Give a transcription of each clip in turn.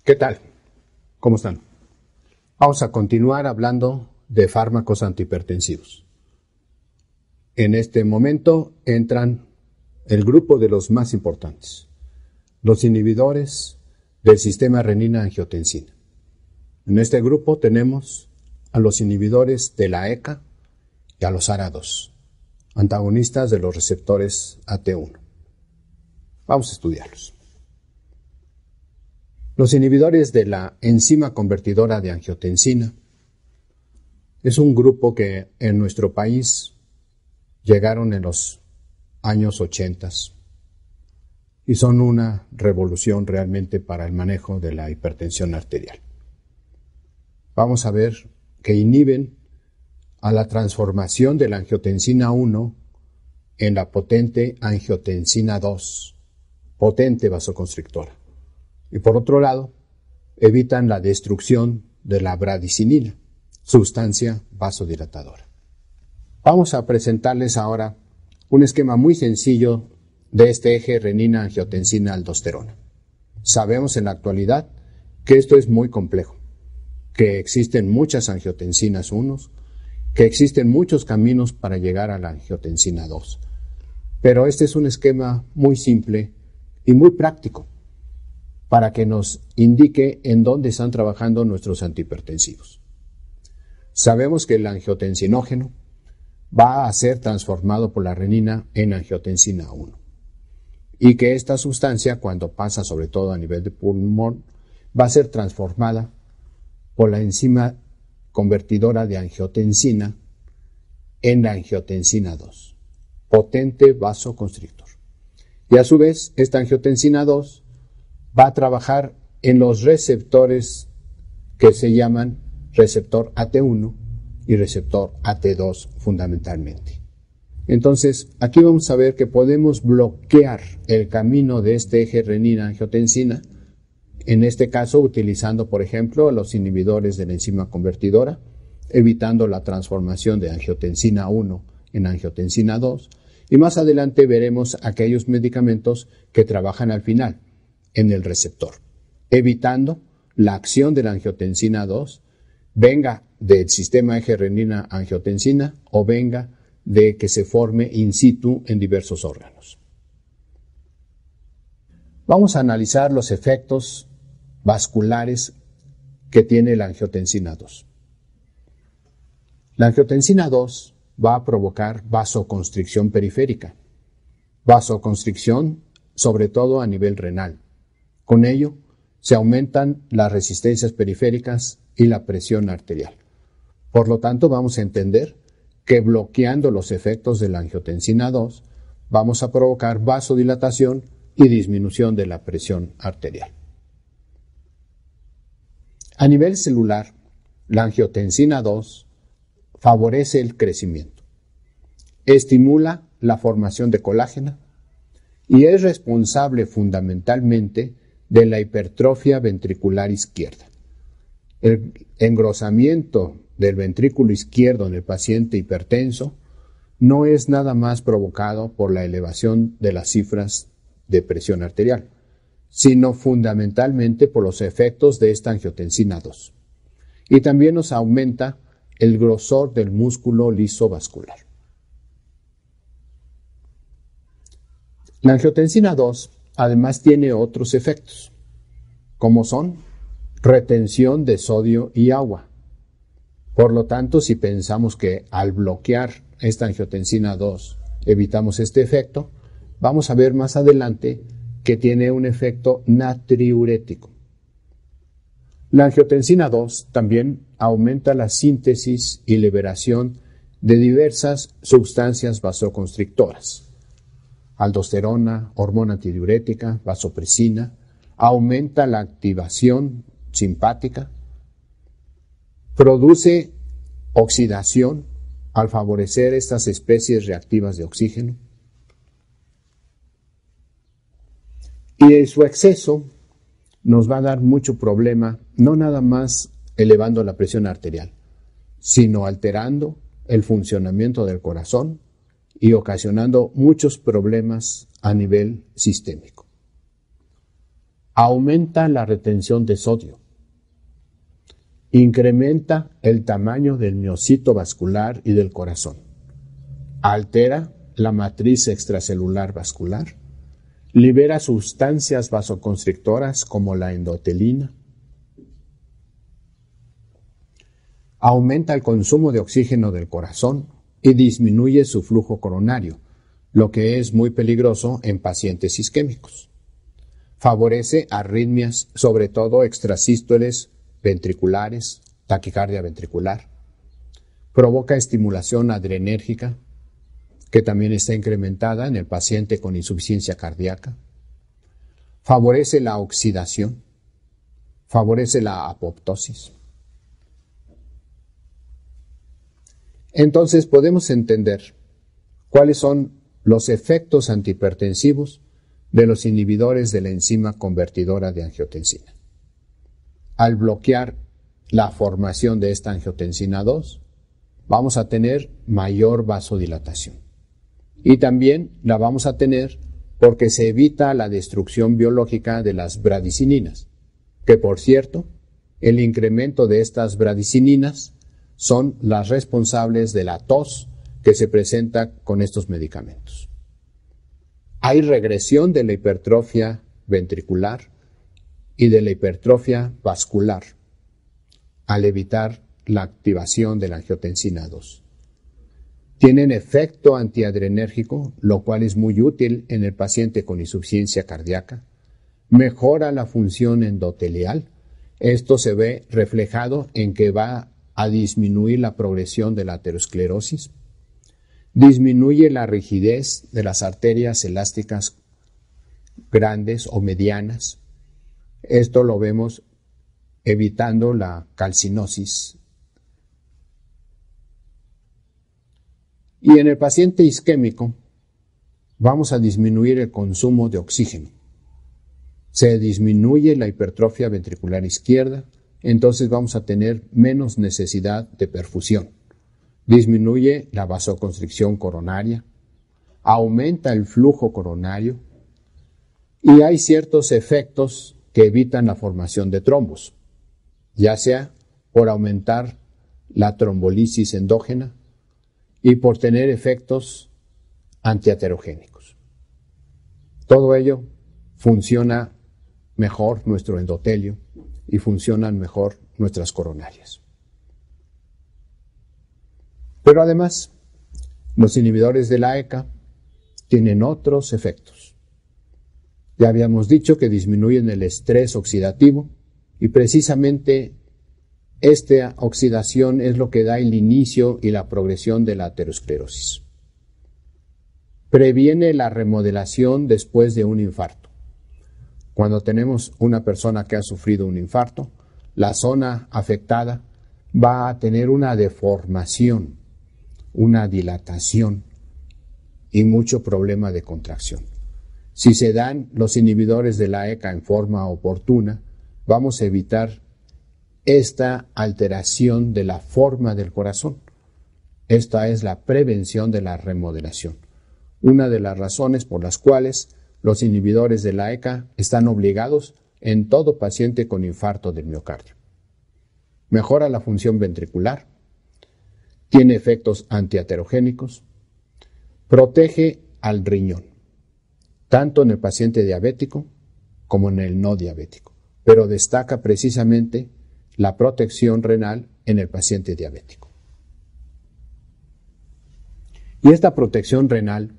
¿Qué tal? ¿Cómo están? Vamos a continuar hablando de fármacos antihipertensivos. En este momento entran el grupo de los más importantes, los inhibidores del sistema renina-angiotensina. En este grupo tenemos a los inhibidores de la ECA y a los ARA2, antagonistas de los receptores AT1. Vamos a estudiarlos. Los inhibidores de la enzima convertidora de angiotensina es un grupo que en nuestro país llegaron en los años 80 y son una revolución realmente para el manejo de la hipertensión arterial. Vamos a ver que inhiben a la transformación de la angiotensina 1 en la potente angiotensina 2, potente vasoconstrictora. Y por otro lado, evitan la destrucción de la bradicinina, sustancia vasodilatadora. Vamos a presentarles ahora un esquema muy sencillo de este eje renina-angiotensina-aldosterona. Sabemos en la actualidad que esto es muy complejo, que existen muchas angiotensinas 1, que existen muchos caminos para llegar a la angiotensina 2. Pero este es un esquema muy simple y muy práctico para que nos indique en dónde están trabajando nuestros antihipertensivos. Sabemos que el angiotensinógeno va a ser transformado por la renina en angiotensina 1 y que esta sustancia, cuando pasa sobre todo a nivel de pulmón, va a ser transformada por la enzima convertidora de angiotensina en la angiotensina 2, potente vasoconstrictor. Y a su vez, esta angiotensina 2 va a trabajar en los receptores que se llaman receptor AT1 y receptor AT2 fundamentalmente. Entonces, aquí vamos a ver que podemos bloquear el camino de este eje renina-angiotensina, en este caso utilizando, por ejemplo, los inhibidores de la enzima convertidora, evitando la transformación de angiotensina 1 en angiotensina 2, y más adelante veremos aquellos medicamentos que trabajan al final, en el receptor, evitando la acción de la angiotensina 2, venga del sistema eje renina-angiotensina o venga de que se forme in situ en diversos órganos. Vamos a analizar los efectos vasculares que tiene la angiotensina 2. La angiotensina 2 va a provocar vasoconstricción periférica, vasoconstricción sobre todo a nivel renal. Con ello, se aumentan las resistencias periféricas y la presión arterial. Por lo tanto, vamos a entender que bloqueando los efectos de la angiotensina 2, vamos a provocar vasodilatación y disminución de la presión arterial. A nivel celular, la angiotensina 2 favorece el crecimiento, estimula la formación de colágeno y es responsable fundamentalmente de la hipertrofia ventricular izquierda. El engrosamiento del ventrículo izquierdo en el paciente hipertenso no es nada más provocado por la elevación de las cifras de presión arterial, sino fundamentalmente por los efectos de esta angiotensina 2. Y también nos aumenta el grosor del músculo liso vascular. La angiotensina 2 además tiene otros efectos, como son retención de sodio y agua. Por lo tanto, si pensamos que al bloquear esta angiotensina 2 evitamos este efecto, vamos a ver más adelante que tiene un efecto natriurético. La angiotensina 2 también aumenta la síntesis y liberación de diversas sustancias vasoconstrictoras. Aldosterona, hormona antidiurética, vasopresina, aumenta la activación simpática, produce oxidación al favorecer estas especies reactivas de oxígeno, y en su exceso nos va a dar mucho problema, no nada más elevando la presión arterial, sino alterando el funcionamiento del corazón y ocasionando muchos problemas a nivel sistémico. Aumenta la retención de sodio. Incrementa el tamaño del miocito vascular y del corazón. Altera la matriz extracelular vascular. Libera sustancias vasoconstrictoras como la endotelina. Aumenta el consumo de oxígeno del corazón y disminuye su flujo coronario, lo que es muy peligroso en pacientes isquémicos. Favorece arritmias, sobre todo extrasístoles ventriculares, taquicardia ventricular. Provoca estimulación adrenérgica, que también está incrementada en el paciente con insuficiencia cardíaca. Favorece la oxidación. Favorece la apoptosis. Entonces podemos entender cuáles son los efectos antihipertensivos de los inhibidores de la enzima convertidora de angiotensina. Al bloquear la formación de esta angiotensina 2, vamos a tener mayor vasodilatación. Y también la vamos a tener porque se evita la destrucción biológica de las bradicininas, que por cierto, el incremento de estas bradicininas son las responsables de la tos que se presenta con estos medicamentos. Hay regresión de la hipertrofia ventricular y de la hipertrofia vascular al evitar la activación de la angiotensina 2. Tienen efecto antiadrenérgico, lo cual es muy útil en el paciente con insuficiencia cardíaca. Mejora la función endotelial. Esto se ve reflejado en que va a disminuir la progresión de la aterosclerosis. Disminuye la rigidez de las arterias elásticas grandes o medianas. Esto lo vemos evitando la calcinosis. Y en el paciente isquémico vamos a disminuir el consumo de oxígeno. Se disminuye la hipertrofia ventricular izquierda, entonces vamos a tener menos necesidad de perfusión. Disminuye la vasoconstricción coronaria, aumenta el flujo coronario y hay ciertos efectos que evitan la formación de trombos, ya sea por aumentar la trombolisis endógena y por tener efectos antiaterogénicos. Todo ello funciona mejor nuestro endotelio y funcionan mejor nuestras coronarias. Pero además, los inhibidores de la ECA tienen otros efectos. Ya habíamos dicho que disminuyen el estrés oxidativo y precisamente esta oxidación es lo que da el inicio y la progresión de la aterosclerosis. Previene la remodelación después de un infarto. Cuando tenemos una persona que ha sufrido un infarto, la zona afectada va a tener una deformación, una dilatación y mucho problema de contracción. Si se dan los inhibidores de la ECA en forma oportuna, vamos a evitar esta alteración de la forma del corazón. Esta es la prevención de la remodelación. Una de las razones por las cuales los inhibidores de la ECA están obligados en todo paciente con infarto del miocardio. Mejora la función ventricular, tiene efectos antiaterogénicos, protege al riñón, tanto en el paciente diabético como en el no diabético, pero destaca precisamente la protección renal en el paciente diabético. Y esta protección renal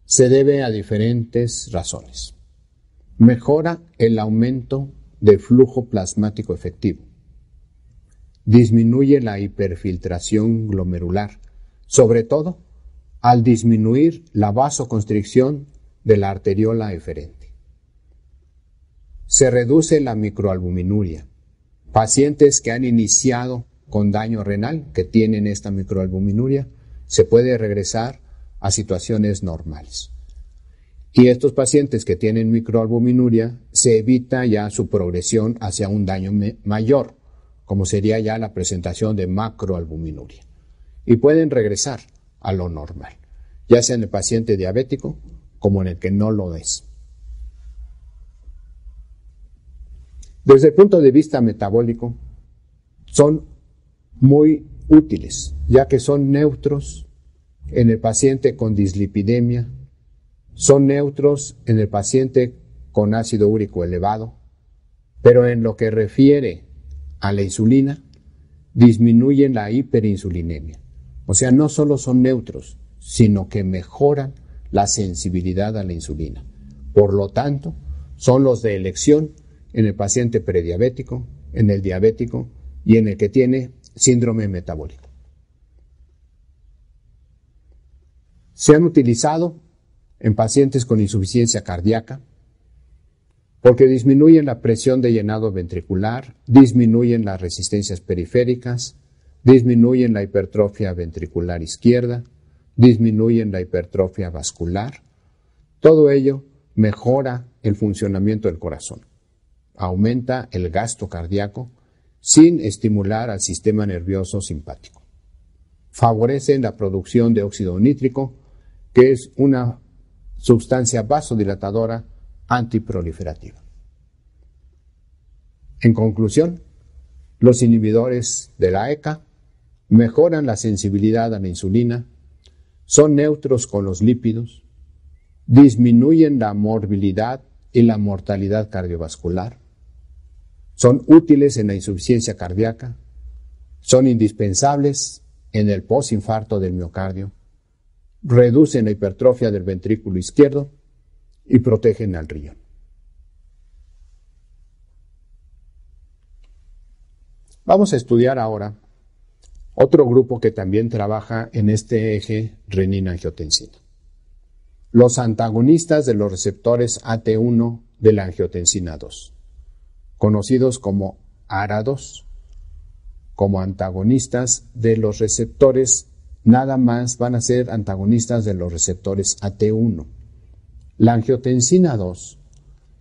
se debe a diferentes razones. Mejora el aumento del flujo plasmático efectivo. Disminuye la hiperfiltración glomerular, sobre todo al disminuir la vasoconstricción de la arteriola eferente. Se reduce la microalbuminuria. Pacientes que han iniciado con daño renal, que tienen esta microalbuminuria, se puede regresar a situaciones normales. Y estos pacientes que tienen microalbuminuria, se evita ya su progresión hacia un daño mayor, como sería ya la presentación de macroalbuminuria. Y pueden regresar a lo normal, ya sea en el paciente diabético como en el que no lo es. Desde el punto de vista metabólico, son muy útiles, ya que son neutros en el paciente con dislipidemia, son neutros en el paciente con ácido úrico elevado, pero en lo que refiere a la insulina, disminuyen la hiperinsulinemia. O sea, no solo son neutros, sino que mejoran la sensibilidad a la insulina. Por lo tanto, son los de elección en el paciente prediabético, en el diabético y en el que tiene síndrome metabólico. Se han utilizado en pacientes con insuficiencia cardíaca porque disminuyen la presión de llenado ventricular, disminuyen las resistencias periféricas, disminuyen la hipertrofia ventricular izquierda, disminuyen la hipertrofia vascular. Todo ello mejora el funcionamiento del corazón, aumenta el gasto cardíaco sin estimular al sistema nervioso simpático. Favorecen la producción de óxido nítrico, que es una sustancia vasodilatadora antiproliferativa. En conclusión, los inhibidores de la ECA mejoran la sensibilidad a la insulina, son neutros con los lípidos, disminuyen la morbilidad y la mortalidad cardiovascular, son útiles en la insuficiencia cardíaca, son indispensables en el postinfarto del miocardio, reducen la hipertrofia del ventrículo izquierdo y protegen al riñón. Vamos a estudiar ahora otro grupo que también trabaja en este eje renina-angiotensina. Los antagonistas de los receptores AT1 de la angiotensina 2, conocidos como ARA2, como antagonistas de los receptores, nada más van a ser antagonistas de los receptores AT1. La angiotensina 2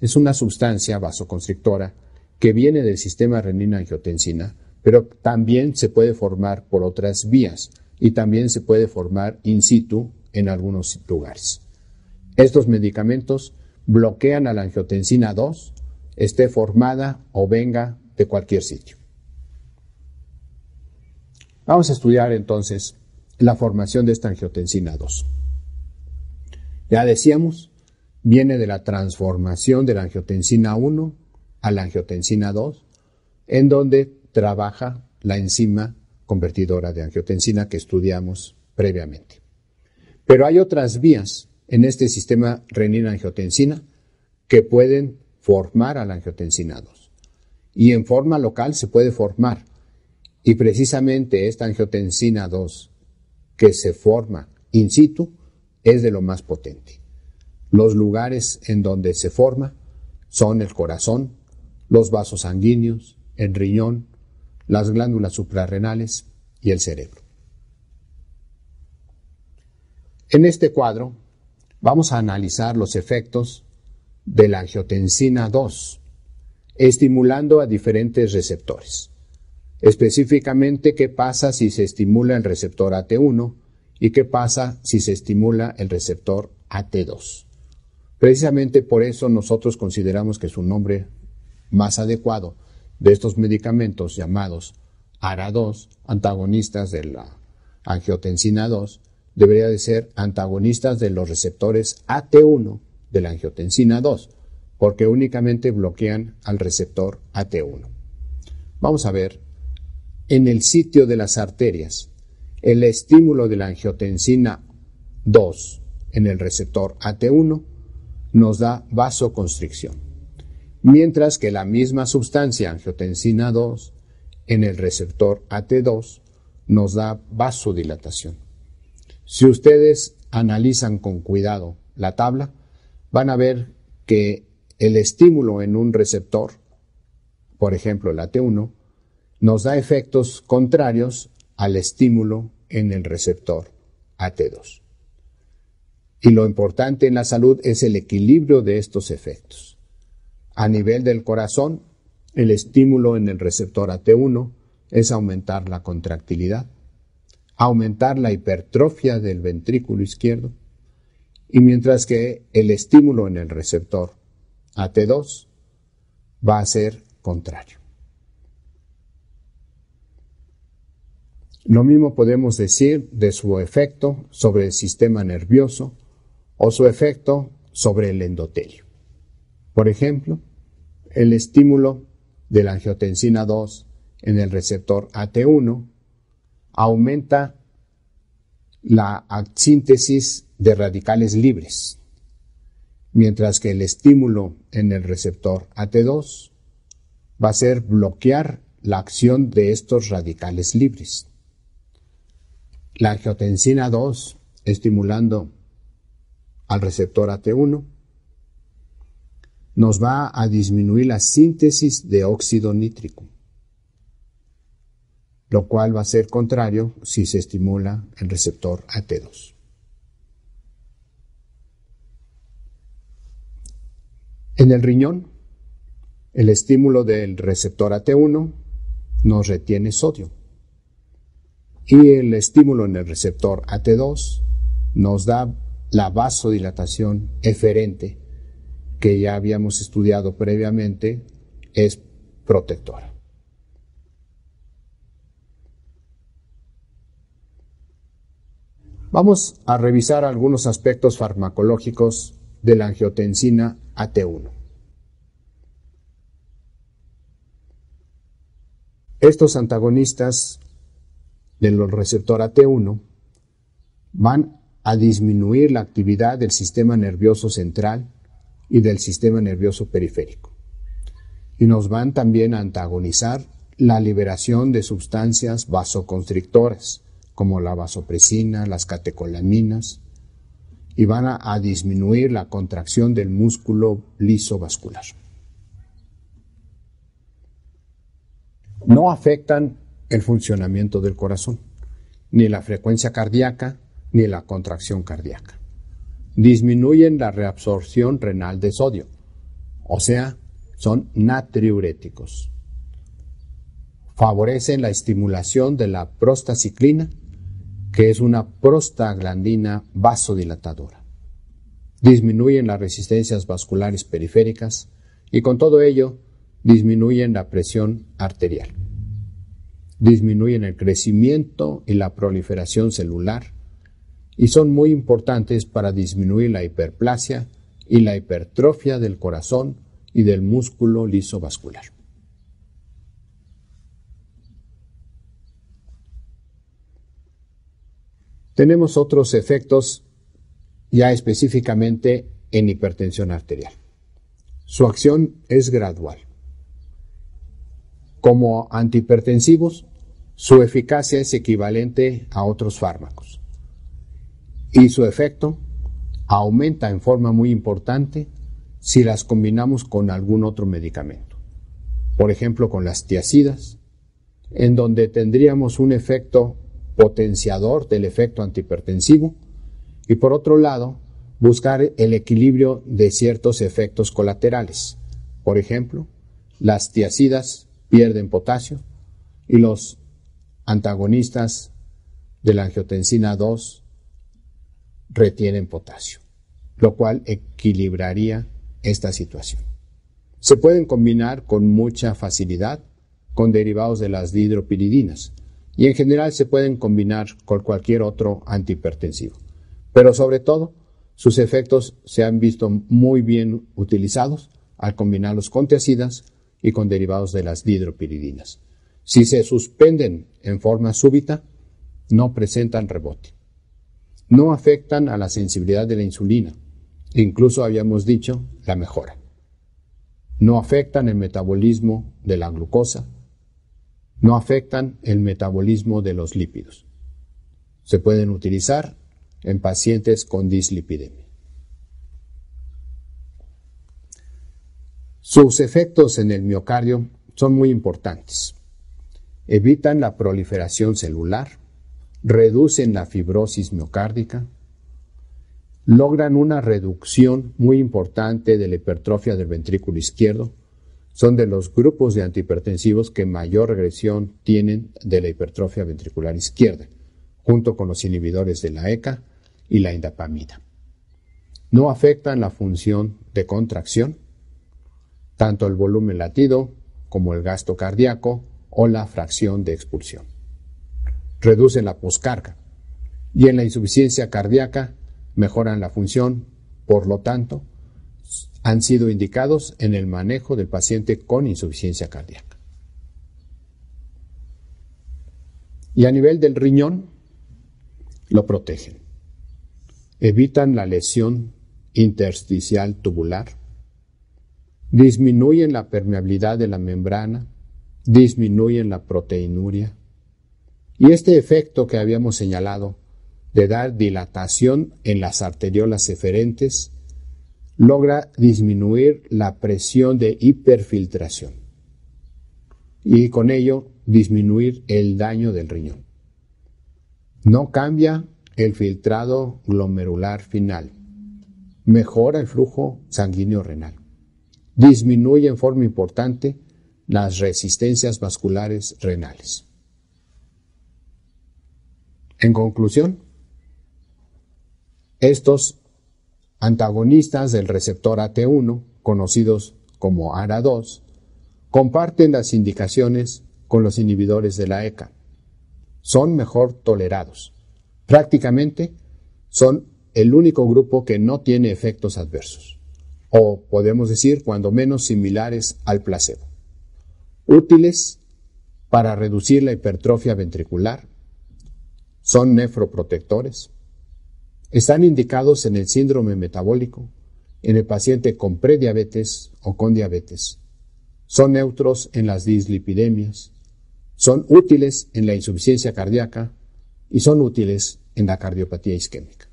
es una sustancia vasoconstrictora que viene del sistema renina-angiotensina, pero también se puede formar por otras vías y también se puede formar in situ en algunos lugares. Estos medicamentos bloquean a la angiotensina 2, esté formada o venga de cualquier sitio. Vamos a estudiar entonces la formación de esta angiotensina 2. Ya decíamos, viene de la transformación de la angiotensina 1 a la angiotensina 2, en donde trabaja la enzima convertidora de angiotensina que estudiamos previamente. Pero hay otras vías en este sistema renina-angiotensina que pueden formar a la angiotensina 2. Y en forma local se puede formar. Y precisamente esta angiotensina 2 que se forma in situ es de lo más potente. Los lugares en donde se forma son el corazón, los vasos sanguíneos, el riñón, las glándulas suprarrenales y el cerebro. En este cuadro vamos a analizar los efectos de la angiotensina 2, estimulando a diferentes receptores. Específicamente, qué pasa si se estimula el receptor AT1 y qué pasa si se estimula el receptor AT2. Precisamente por eso nosotros consideramos que su nombre más adecuado de estos medicamentos llamados ARA2, antagonistas de la angiotensina 2, debería de ser antagonistas de los receptores AT1 de la angiotensina 2, porque únicamente bloquean al receptor AT1. Vamos a ver, en el sitio de las arterias, el estímulo de la angiotensina 2 en el receptor AT1 nos da vasoconstricción, mientras que la misma sustancia angiotensina 2 en el receptor AT2 nos da vasodilatación. Si ustedes analizan con cuidado la tabla, van a ver que el estímulo en un receptor, por ejemplo el AT1, nos da efectos contrarios al estímulo en el receptor AT2. Y lo importante en la salud es el equilibrio de estos efectos. A nivel del corazón, el estímulo en el receptor AT1 es aumentar la contractilidad, aumentar la hipertrofia del ventrículo izquierdo, y mientras que el estímulo en el receptor AT2 va a ser contrario. Lo mismo podemos decir de su efecto sobre el sistema nervioso o su efecto sobre el endotelio. Por ejemplo, el estímulo de la angiotensina 2 en el receptor AT1 aumenta la síntesis de radicales libres, mientras que el estímulo en el receptor AT2 va a ser bloquear la acción de estos radicales libres. La angiotensina 2, estimulando al receptor AT1, nos va a disminuir la síntesis de óxido nítrico, lo cual va a ser contrario si se estimula el receptor AT2. En el riñón, el estímulo del receptor AT1 nos retiene sodio y el estímulo en el receptor AT2 nos da la vasodilatación eferente que ya habíamos estudiado previamente, es protectora. Vamos a revisar algunos aspectos farmacológicos de la angiotensina AT1. Estos antagonistas del receptor AT1 van a disminuir la actividad del sistema nervioso central y del sistema nervioso periférico. Y nos van también a antagonizar la liberación de sustancias vasoconstrictoras, como la vasopresina, las catecolaminas, y van a disminuir la contracción del músculo liso vascular. No afectan el funcionamiento del corazón, ni la frecuencia cardíaca, ni la contracción cardíaca. Disminuyen la reabsorción renal de sodio, o sea, son natriuréticos. Favorecen la estimulación de la prostaciclina, que es una prostaglandina vasodilatadora. Disminuyen las resistencias vasculares periféricas y con todo ello disminuyen la presión arterial. Disminuyen el crecimiento y la proliferación celular y son muy importantes para disminuir la hiperplasia y la hipertrofia del corazón y del músculo liso vascular. Tenemos otros efectos ya específicamente en hipertensión arterial. Su acción es gradual. Como antihipertensivos, su eficacia es equivalente a otros fármacos y su efecto aumenta en forma muy importante si las combinamos con algún otro medicamento. Por ejemplo, con las tiazidas, en donde tendríamos un efecto potenciador del efecto antihipertensivo y por otro lado, buscar el equilibrio de ciertos efectos colaterales. Por ejemplo, las tiazidas pierden potasio y los antagonistas de la angiotensina 2 retienen potasio, lo cual equilibraría esta situación. Se pueden combinar con mucha facilidad con derivados de las dihidropiridinas y en general se pueden combinar con cualquier otro antihipertensivo, pero sobre todo sus efectos se han visto muy bien utilizados al combinarlos con tiazidas y con derivados de las dihidropiridinas. Si se suspenden en forma súbita, no presentan rebote. No afectan a la sensibilidad de la insulina, incluso habíamos dicho la mejora. No afectan el metabolismo de la glucosa, no afectan el metabolismo de los lípidos. Se pueden utilizar en pacientes con dislipidemia. Sus efectos en el miocardio son muy importantes. Evitan la proliferación celular, reducen la fibrosis miocárdica, logran una reducción muy importante de la hipertrofia del ventrículo izquierdo. Son de los grupos de antihipertensivos que mayor regresión tienen de la hipertrofia ventricular izquierda, junto con los inhibidores de la ECA y la indapamida. No afectan la función de contracción, tanto el volumen latido como el gasto cardíaco o la fracción de expulsión. Reducen la poscarga y en la insuficiencia cardíaca mejoran la función, por lo tanto, han sido indicados en el manejo del paciente con insuficiencia cardíaca. Y a nivel del riñón, lo protegen. Evitan la lesión intersticial tubular, disminuyen la permeabilidad de la membrana, disminuyen la proteinuria, y este efecto que habíamos señalado de dar dilatación en las arteriolas eferentes logra disminuir la presión de hiperfiltración y con ello disminuir el daño del riñón. No cambia el filtrado glomerular final, mejora el flujo sanguíneo renal, disminuye en forma importante las resistencias vasculares renales. En conclusión, estos antagonistas del receptor AT1, conocidos como ARA2, comparten las indicaciones con los inhibidores de la ECA. Son mejor tolerados. Prácticamente son el único grupo que no tiene efectos adversos, o podemos decir cuando menos similares al placebo. Útiles para reducir la hipertrofia ventricular, son nefroprotectores, están indicados en el síndrome metabólico, en el paciente con prediabetes o con diabetes, son neutros en las dislipidemias, son útiles en la insuficiencia cardíaca y son útiles en la cardiopatía isquémica.